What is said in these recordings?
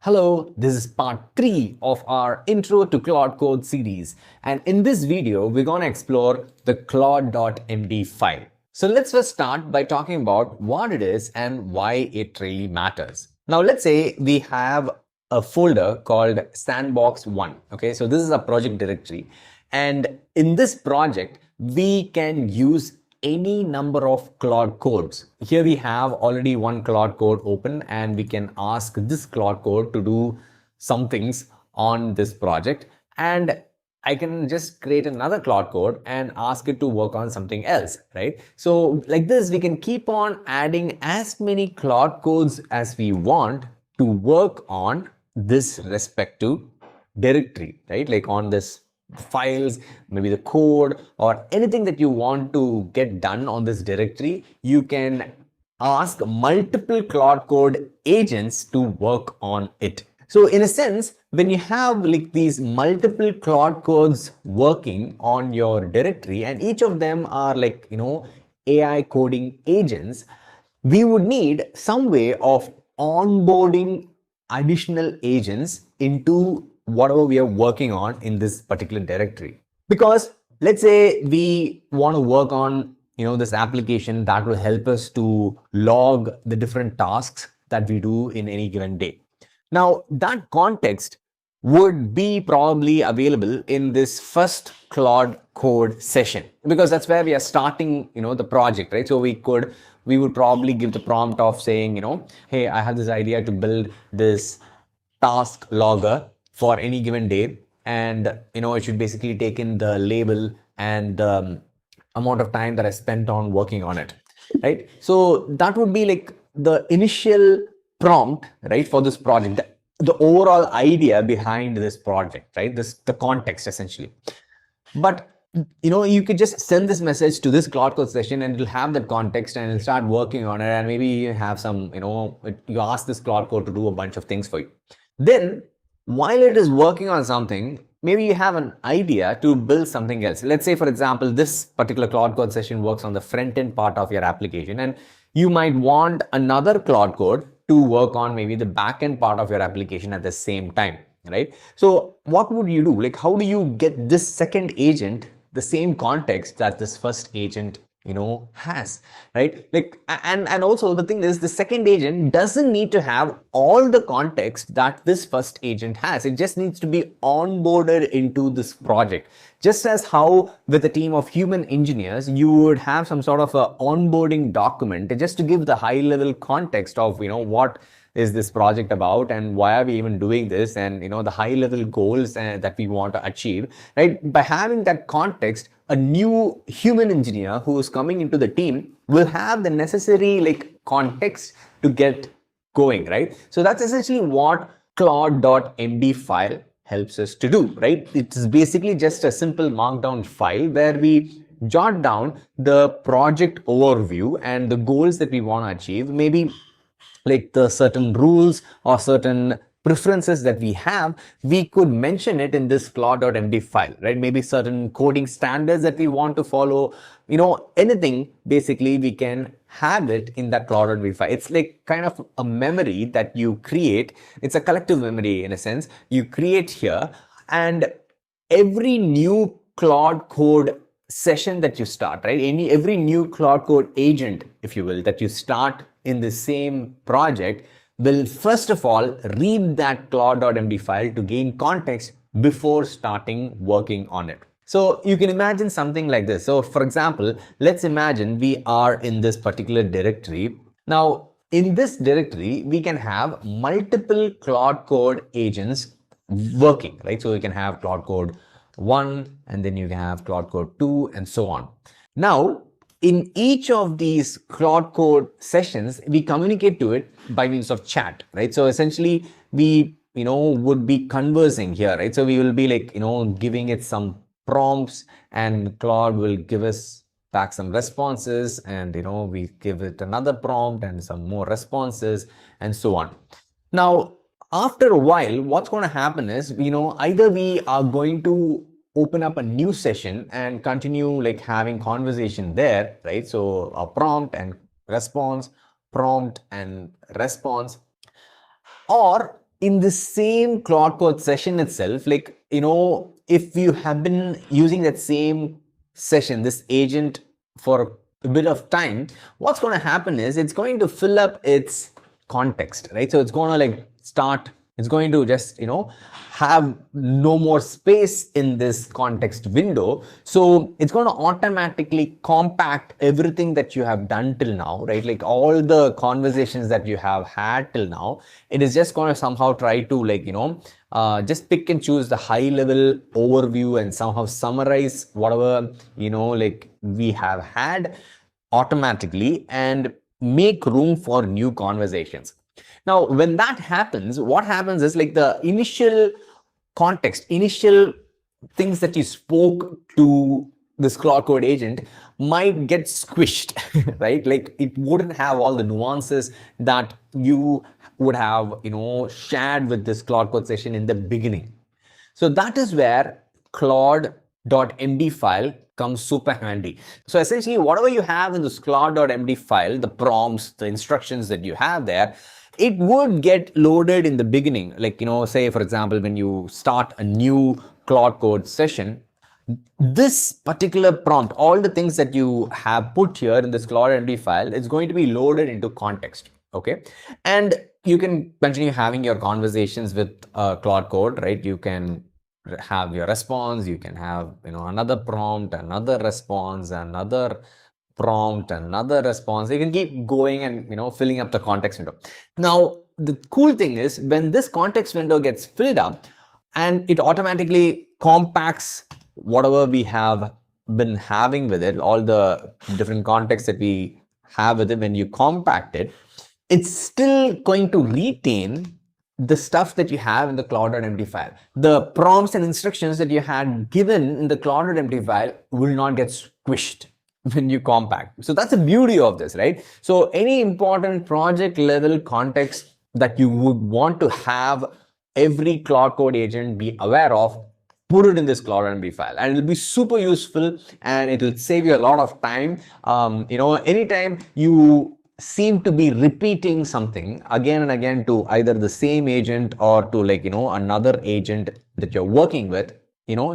Hello, this is part 3 of our Intro to Claude Code series, and in this video we're going to explore the claud.md file. So let's first start by talking about what it is and why it really matters. Now let's say we have a folder called sandbox1. Okay, so this is a project directory, and in this project we can use any number of Claude codes. Here we have already one Claude code open, and we can ask this Claude code to do some things on this project, and I can just create another Claude code and ask it to work on something else, right? So like this, we can keep on adding as many Claude codes as we want to work on this respective directory, right? Like on this files, maybe the code or anything that you want to get done on this directory, you can ask multiple Claude Code agents to work on it. So in a sense, when you have like these multiple Claude codes working on your directory, and each of them are like, AI coding agents, we would need some way of onboarding additional agents into whatever we are working on in this particular directory. Because let's say we want to work on this application that will help us to log the different tasks that we do in any given day. Now that context would be probably available in this first Claude Code session, because that's where we are starting the project, right? So we would probably give the prompt of saying, hey, I have this idea to build this task logger for any given day, and it should basically take in the label and the amount of time that I spent on working on it, right? So that would be like the initial prompt, right, for this project, the overall idea behind this project, right? The context essentially. But you could just send this message to this Claude Code session, and it'll have that context, and it'll start working on it, and maybe you have some, you ask this Claude Code to do a bunch of things for you. Then while it is working on something, maybe you have an idea to build something else. Let's say, for example, this particular Claude Code session works on the front-end part of your application, and you might want another Claude Code to work on maybe the back-end part of your application at the same time, right? So what would you do? Like, how do you get this second agent the same context that this first agent has, right? Like, and also the thing is, the second agent doesn't need to have all the context that this first agent has. It just needs to be onboarded into this project. Just as how with a team of human engineers, you would have some sort of a onboarding document just to give the high level context of, what is this project about and why are we even doing this, and the high level goals that we want to achieve, right? By having that context, a new human engineer who is coming into the team will have the necessary like context to get going, right? So that's essentially what claud.md file helps us to do, right? It's basically just a simple markdown file where we jot down the project overview and the goals that we want to achieve, maybe like the certain rules or certain preferences that we have. We could mention it in this claud.md file, right? Maybe certain coding standards that we want to follow, anything, basically we can have it in that claud.md file. It's like kind of a memory that you create. It's a collective memory in a sense you create here, and every new Claude Code session that you start, right? Every new Claude Code agent, if you will, that you start in the same project will first of all read that claud.md file to gain context before starting working on it. So you can imagine something like this. So for example, let's imagine we are in this particular directory. Now in this directory, we can have multiple Claude Code agents working, right? So you can have Claude Code 1, and then you can have Claude Code 2, and so on. Now, in each of these Claude Code sessions, we communicate to it by means of chat, right? So essentially, we would be conversing here, right? So we will be like giving it some prompts, and Claude will give us back some responses, and we give it another prompt and some more responses, and so on. Now, after a while, what's going to happen is, either we are going to open up a new session and continue like having conversation there, right? So a prompt and response, prompt and response, or in the same Claude Code session itself, like, if you have been using that same session, this agent, for a bit of time, what's going to happen is it's going to fill up its context, right? So it's going to it's going to just, have no more space in this context window. So it's going to automatically compact everything that you have done till now, right? Like all the conversations that you have had till now, it is just going to somehow try to just pick and choose the high level overview and somehow summarize whatever, we have had automatically and make room for new conversations. Now, when that happens, what happens is like the initial context, initial things that you spoke to this Claude Code agent might get squished, right? Like it wouldn't have all the nuances that you would have, shared with this Claude Code session in the beginning. So that is where claud.md file comes super handy. So essentially, whatever you have in this claud.md file, the prompts, the instructions that you have there, it would get loaded in the beginning. Like, say, for example, when you start a new Claude Code session, this particular prompt, all the things that you have put here in this claud.md file, is going to be loaded into context. Okay. And you can continue having your conversations with Claude Code, right? You can have your response, you can have, another prompt, another response, another prompt, another response. You can keep going and, filling up the context window. Now, the cool thing is when this context window gets filled up and it automatically compacts whatever we have been having with it, all the different contexts that we have with it, when you compact it, it's still going to retain the stuff that you have in the claud.md file. The prompts and instructions that you had given in the claud.md file will not get squished when you compact. So that's the beauty of this, right? So any important project level context that you would want to have every Claude Code agent be aware of, put it in this claud.md file, and it'll be super useful and it'll save you a lot of time. Anytime you seem to be repeating something again and again to either the same agent or to another agent that you're working with,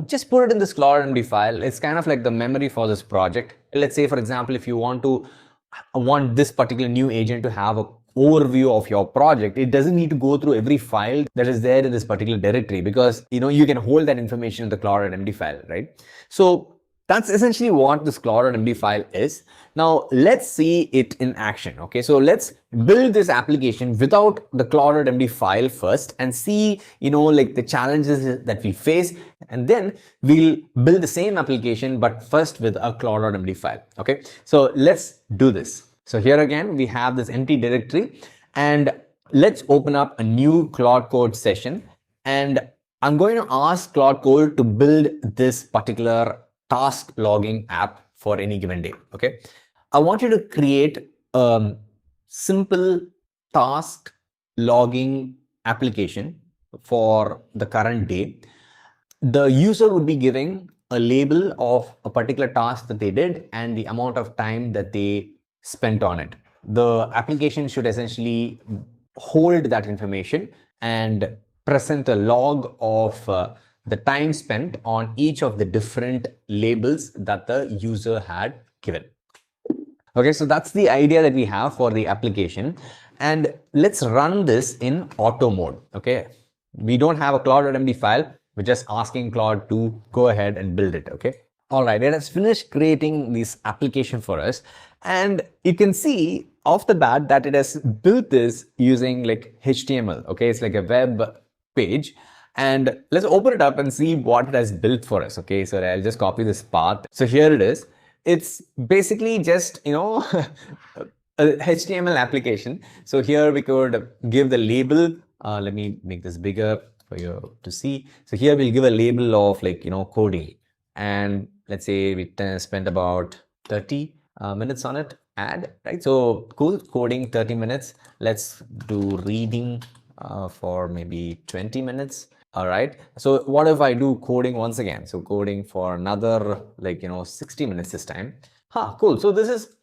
just put it in this claud.md file. It's kind of like the memory for this project. Let's say, for example, if you want this particular new agent to have a overview of your project, it doesn't need to go through every file that is there in this particular directory, because you can hold that information in the claud.md file, right? So that's essentially what this claud.md file is. Now let's see it in action. Okay, so let's build this application without the claud.md file first and see, the challenges that we face, and then we'll build the same application but first with a claud.md file. Okay, so let's do this. So here again, we have this empty directory, and let's open up a new Claude Code session, and I'm going to ask Claude Code to build this particular task logging app for any given day. Okay, I want you to create a simple task logging application for the current day. The user would be giving a label of a particular task that they did and the amount of time that they spent on it. The application should essentially hold that information and present a log of the time spent on each of the different labels that the user had given. Okay, so that's the idea that we have for the application, and let's run this in auto mode. Okay, we don't have a claud.md file, we're just asking Claude to go ahead and build it. Okay, all right, it has finished creating this application for us, and you can see off the bat that it has built this using like HTML. Okay, it's like a web page, and let's open it up and see what it has built for us. Okay, so I'll just copy this path. So here it is. It's basically just a HTML application. So here we could give the label. Let me make this bigger for you to see. So here we'll give a label of coding, and let's say we spent about 30 minutes on it. Add, right? So cool, coding 30 minutes. Let's do reading for maybe 20 minutes. All right. So what if I do coding once again? So coding for another 60 minutes this time. Cool. So this is,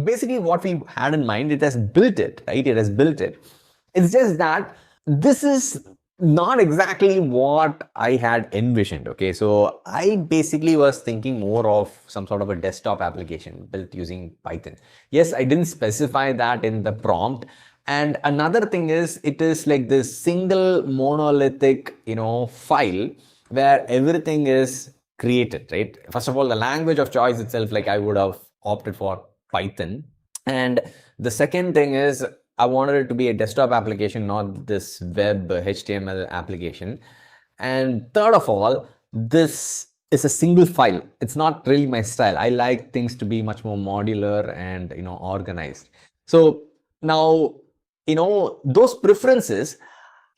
basically what we had in mind. It has built it, right? It has built it. It's just that this is not exactly what I had envisioned. Okay, so I basically was thinking more of some sort of a desktop application built using Python. Yes, I didn't specify that in the prompt. And another thing is, it is like this single monolithic, file where everything is created, right? First of all, the language of choice itself, like I would have opted for Python. And the second thing is, I wanted it to be a desktop application, not this web HTML application. And third of all, this is a single file. It's not really my style. I like things to be much more modular and, organized. So now, those preferences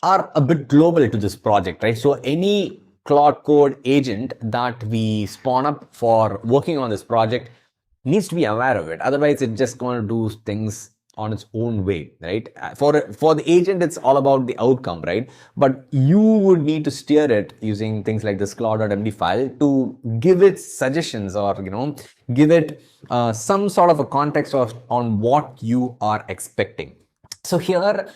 are a bit global to this project, right? So any Claude Code agent that we spawn up for working on this project needs to be aware of it. Otherwise, it's just going to do things on its own way, right? For the agent, it's all about the outcome, right? But you would need to steer it using things like this claud.md file to give it suggestions, or give it some sort of a context on what you are expecting. So here,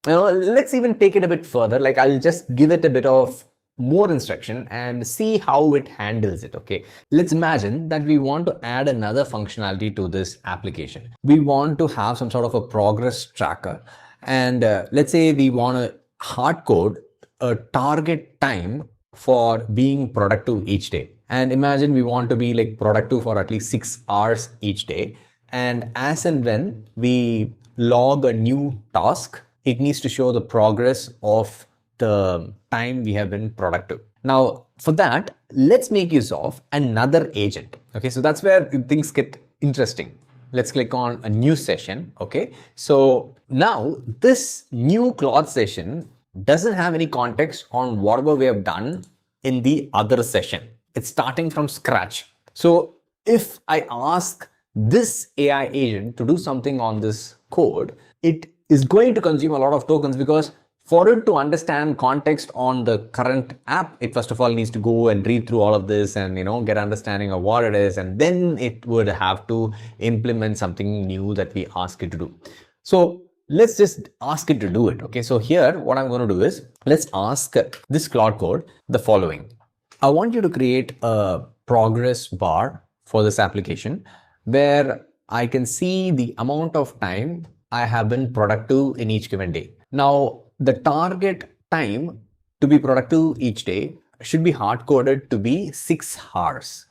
let's even take it a bit further. Like, I'll just give it a bit of more instruction and see how it handles it. Okay, let's imagine that we want to add another functionality to this application. We want to have some sort of a progress tracker, and let's say we want to hard code a target time for being productive each day. And imagine we want to be like productive for at least 6 hours each day, and as and when we log a new task, it needs to show the progress of the time we have been productive. Now, for that, let's make use of another agent. Okay, so that's where things get interesting. Let's click on a new session. Okay, so now this new Claude session doesn't have any context on whatever we have done in the other session. It's starting from scratch. So if I ask this AI agent to do something on this code, it is going to consume a lot of tokens, because for it to understand context on the current app, it first of all needs to go and read through all of this and get understanding of what it is, and then it would have to implement something new that we ask it to do. So let's just ask it to do it. Okay, so here what I'm going to do is, let's ask this Claude Code the following. I want you to create a progress bar for this application where I can see the amount of time I have been productive in each given day. Now, the target time to be productive each day should be hard coded to be 6 hours.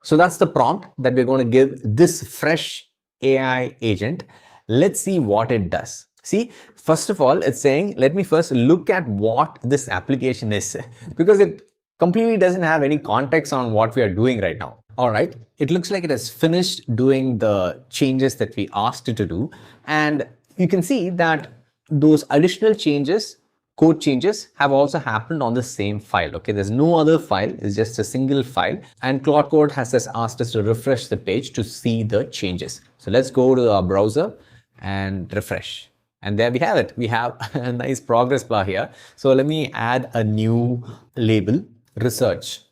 So that's the prompt that we're going to give this fresh AI agent. Let's see what it does. See, first of all, it's saying, let me first look at what this application is, because it completely doesn't have any context on what we are doing right now. All right, it looks like it has finished doing the changes that we asked it to do. And you can see that those additional changes, code changes, have also happened on the same file. Okay, there's no other file, it's just a single file. And Claude Code has just asked us to refresh the page to see the changes. So let's go to our browser and refresh. And there we have it. We have a nice progress bar here. So let me add a new label, research,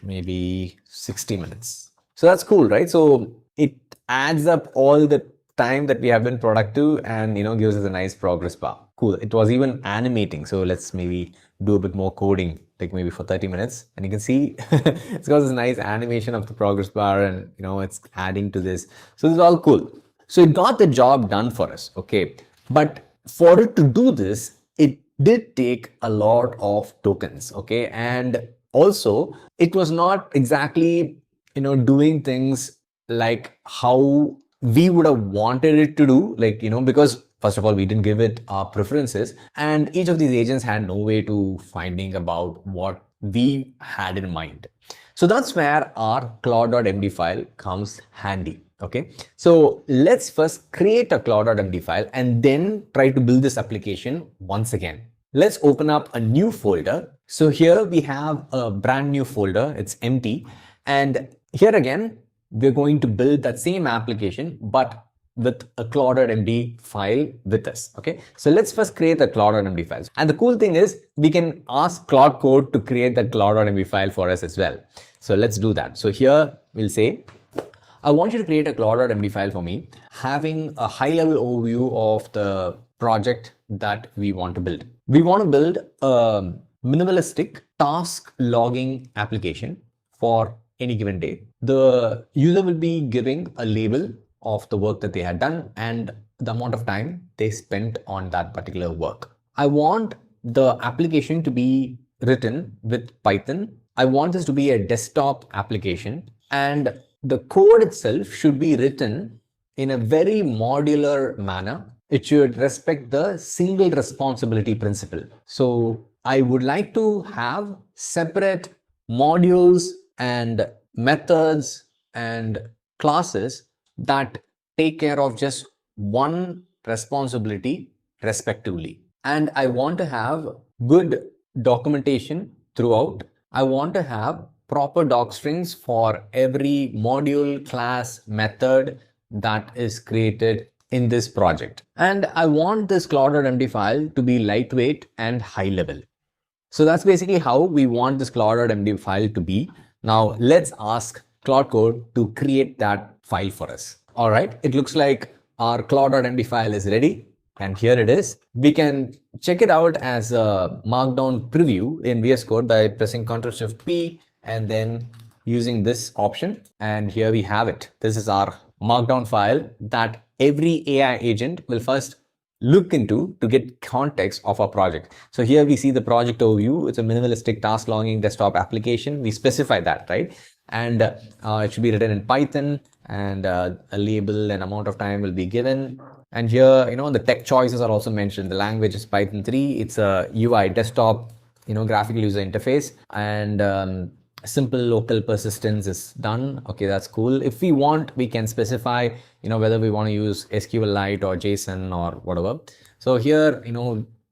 maybe 60 minutes. So that's cool, right? So it adds up all the time that we have been productive and gives us a nice progress bar. Cool. It was even animating. So let's maybe do a bit more coding, like maybe for 30 minutes. And you can see it's got this nice animation of the progress bar, and it's adding to this. So this is all cool. So it got the job done for us. Okay. But for it to do this, it did take a lot of tokens. Okay. And also it was not exactly, doing things like how we would have wanted it to do, like, because first of all, we didn't give it our preferences, and each of these agents had no way to finding about what we had in mind. So that's where our claud.md file comes handy. Okay, so let's first create a claud.md file and then try to build this application once again. Let's open up a new folder. So here we have a brand new folder, it's empty, and here again we're going to build that same application but with a claud.md file with us. Okay, so let's first create the claud.md files. And the cool thing is we can ask Claude Code to create that claud.md file for us as well. So let's do that. So here we'll say, I want you to create a claud.md file for me, having a high level overview of the project that we want to build. We want to build a minimalistic task logging application for any given day. The user will be giving a label of the work that they had done and the amount of time they spent on that particular work. I want the application to be written with Python. I want this to be a desktop application, and the code itself should be written in a very modular manner. It should respect the single responsibility principle. So I would like to have separate modules and methods and classes that take care of just one responsibility respectively. And I want to have good documentation throughout. I want to have proper docstrings for every module, class, method that is created in this project. And I want this claud.md file to be lightweight and high level. So that's basically how we want this claud.md file to be. Now let's ask Claude Code to create that file for us. All right, it looks like our claud.md file is ready. And here it is. We can check it out as a markdown preview in VS Code by pressing Ctrl+Shift+P and then using this option. And here we have it. This is our markdown file that every AI agent will first look into to get context of our project. So here we see the project overview. It's a minimalistic task logging desktop application. We specify that, right? And it should be written in Python, and a label and amount of time will be given. And here, the tech choices are also mentioned. The language is Python 3. It's a UI desktop, graphical user interface, and simple local persistence is done. Okay, that's cool. If we want, we can specify, whether we want to use SQLite or JSON or whatever. So here,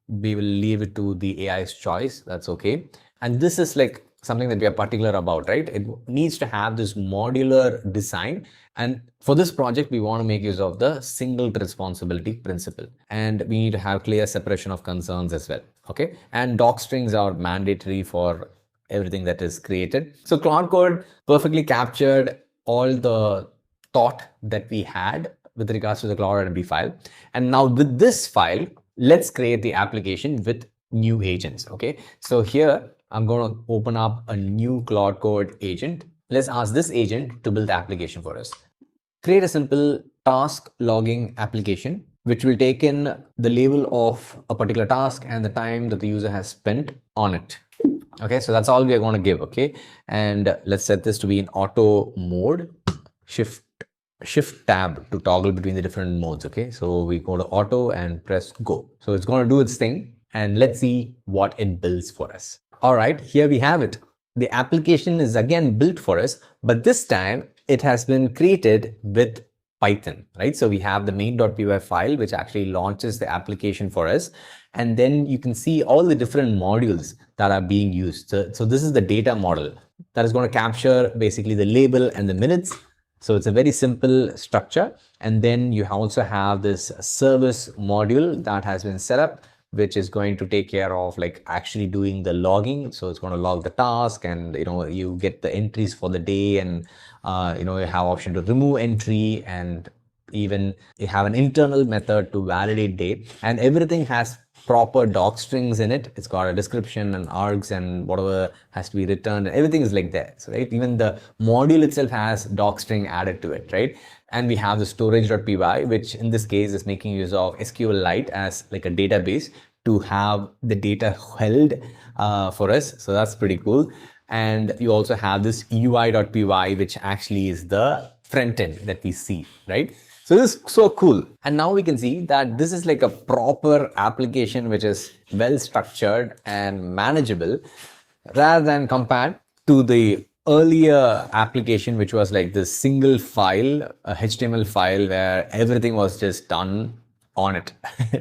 we will leave it to the AI's choice. That's okay. And this is like something that we are particular about, right? It needs to have this modular design. And for this project, we want to make use of the single responsibility principle. And we need to have clear separation of concerns as well. Okay. And docstrings are mandatory for everything that is created. So Claude Code perfectly captured all the thought that we had with regards to the claud.md file. And now with this file, let's create the application with new agents. Okay. So here I'm going to open up a new Claude Code agent. Let's ask this agent to build the application for us. Create a simple task logging application, which will take in the label of a particular task and the time that the user has spent on it. Okay, so that's all we are going to give. Okay, and let's set this to be in auto mode. Shift tab to toggle between the different modes. Okay, so we go to auto and press go. So it's going to do its thing, and let's see what it builds for us. All right, here we have it. The application is again built for us, but this time it has been created with Python, right? So we have the main.py file, which actually launches the application for us. And then you can see all the different modules that are being used. So this is the data model that is going to capture basically the label and the minutes. So it's a very simple structure. And then you also have this service module that has been set up, which is going to take care of like actually doing the logging. So it's going to log the task, and you get the entries for the day, and you have option to remove entry, and even you have an internal method to validate date, and everything has proper docstrings in it. It's got a description and args and whatever has to be returned, and everything is like that. So right, even the module itself has docstring added to it, right? And we have the storage.py, which in this case is making use of SQLite as like a database to have the data held for us. So that's pretty cool. And you also have this UI.py, which actually is the front end that we see, right? So this is so cool. And now we can see that this is like a proper application, which is well structured and manageable, rather than compared to the earlier application, which was like this single file, a HTML file where everything was just done on it,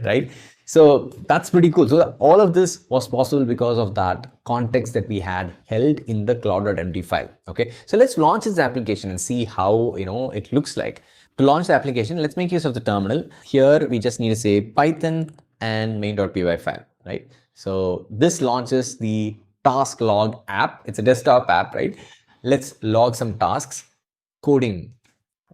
right? So that's pretty cool. So all of this was possible because of that context that we had held in the claud.md file. Okay, so let's launch this application and see how it looks like. To launch the application, let's make use of the terminal. Here we just need to say Python and main.py file, right? So this launches the task log app. It's a desktop app, right? Let's log some tasks. Coding.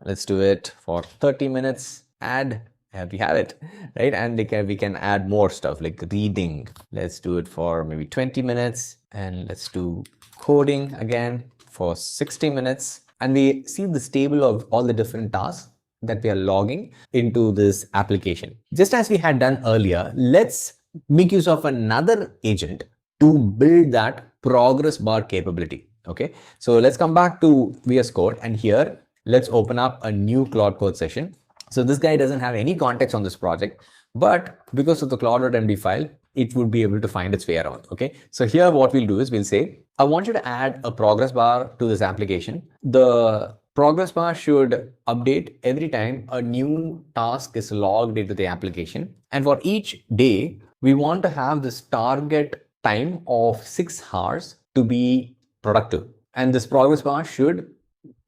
Let's do it for 30 minutes. Add we have it, right? And we can add more stuff like reading. Let's do it for maybe 20 minutes. And let's do coding again for 60 minutes. And we see this table of all the different tasks that we are logging into this application. Just as we had done earlier, let's make use of another agent to build that progress bar capability. Okay, so let's come back to VS Code, and here let's open up a new Claude Code session. So this guy doesn't have any context on this project, but because of the claud.md file, it would be able to find its way around. Okay, so here what we'll do is we'll say, I want you to add a progress bar to this application. The progress bar should update every time a new task is logged into the application. And for each day, we want to have this target time of 6 hours to be productive. And this progress bar should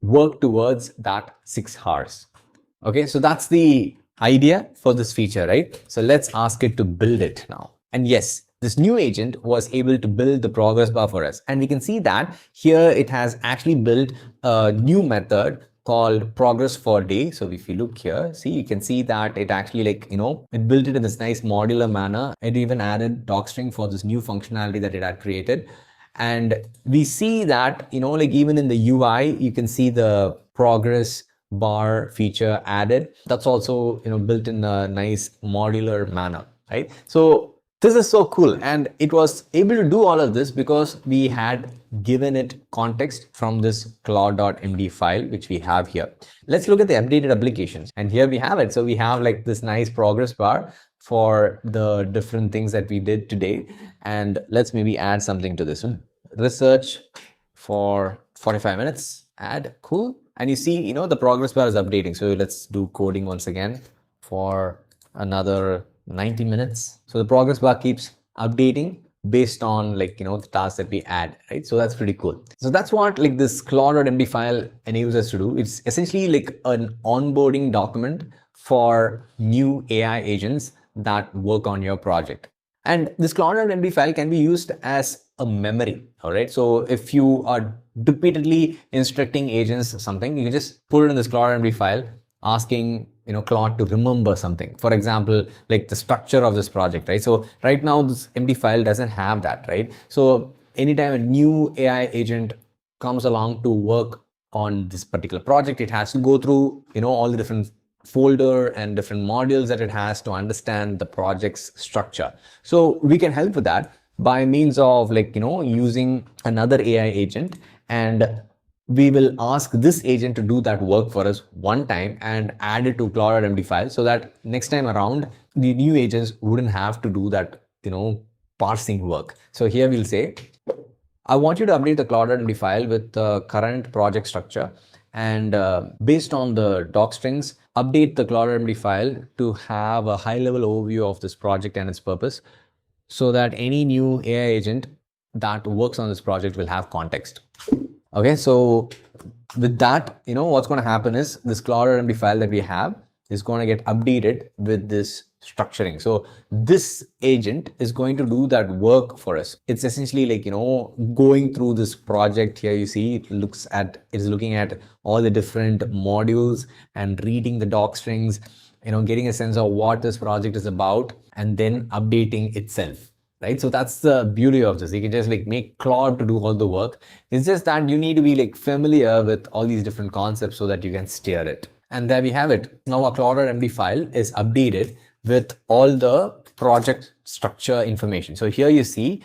work towards that 6 hours. Okay, so that's the idea for this feature, right? So let's ask it to build it now. And yes, this new agent was able to build the progress bar for us. And we can see that here it has actually built a new method called progress for day. So if you look here, see, you can see that it actually it built it in this nice modular manner. It even added docstring for this new functionality that it had created. And we see that, even in the UI, you can see the progress bar feature added. That's also, built in a nice modular manner, right? So this is so cool. And it was able to do all of this because we had given it context from this claud.md file, which we have here. Let's look at the updated applications. And here we have it. So we have like this nice progress bar for the different things that we did today. And let's maybe add something to this one. Research for 45 minutes, add, cool. And you see, the progress bar is updating. So let's do coding once again for another 90 minutes. So the progress bar keeps updating based on the tasks that we add, right? So that's pretty cool. So that's what this claud.md file enables us to do. It's essentially like an onboarding document for new AI agents that work on your project. And this claud.md file can be used as a memory, all right? So if you are repeatedly instructing agents something, you can just put it in this claud.md file, asking Claude to remember something. For example, like the structure of this project, right? So right now this MD file doesn't have that, right? So anytime a new AI agent comes along to work on this particular project, it has to go through, all the different folder and different modules that it has to understand the project's structure. So we can help with that by means of using another AI agent, and we will ask this agent to do that work for us one time and add it to claud.md file, so that next time around the new agents wouldn't have to do that parsing work. So here we'll say, I want you to update the claud.md file with the current project structure, and based on the docstrings, update the claud.md file to have a high level overview of this project and its purpose, so that any new AI agent that works on this project will have context. Okay, so with that, what's going to happen is this claud.md file that we have is going to get updated with this structuring. So this agent is going to do that work for us. It's essentially going through this project here. You see, it is looking at all the different modules and reading the doc strings, getting a sense of what this project is about, and then updating itself. Right? So that's the beauty of this. You can just make Claude to do all the work. It's just that you need to be familiar with all these different concepts so that you can steer it. And there we have it. Now our claud.md file is updated with all the project structure information. So here you see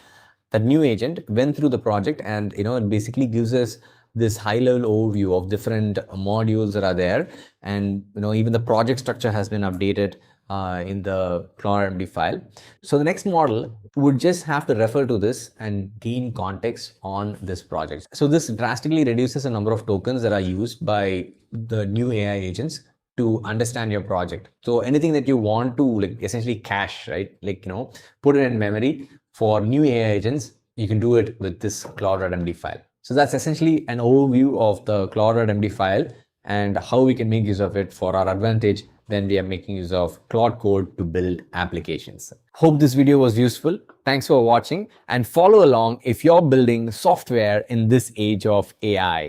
that new agent went through the project, and it basically gives us this high level overview of different modules that are there. And even the project structure has been updated in the claud.md file. So the next model would just have to refer to this and gain context on this project. So this drastically reduces the number of tokens that are used by the new AI agents to understand your project. So anything that you want to essentially cache, right? Put it in memory for new AI agents, you can do it with this claud.md file. So that's essentially an overview of the claud.md file and how we can make use of it for our advantage when we are making use of Claude Code to build applications. Hope this video was useful. Thanks for watching, and follow along if you're building software in this age of AI.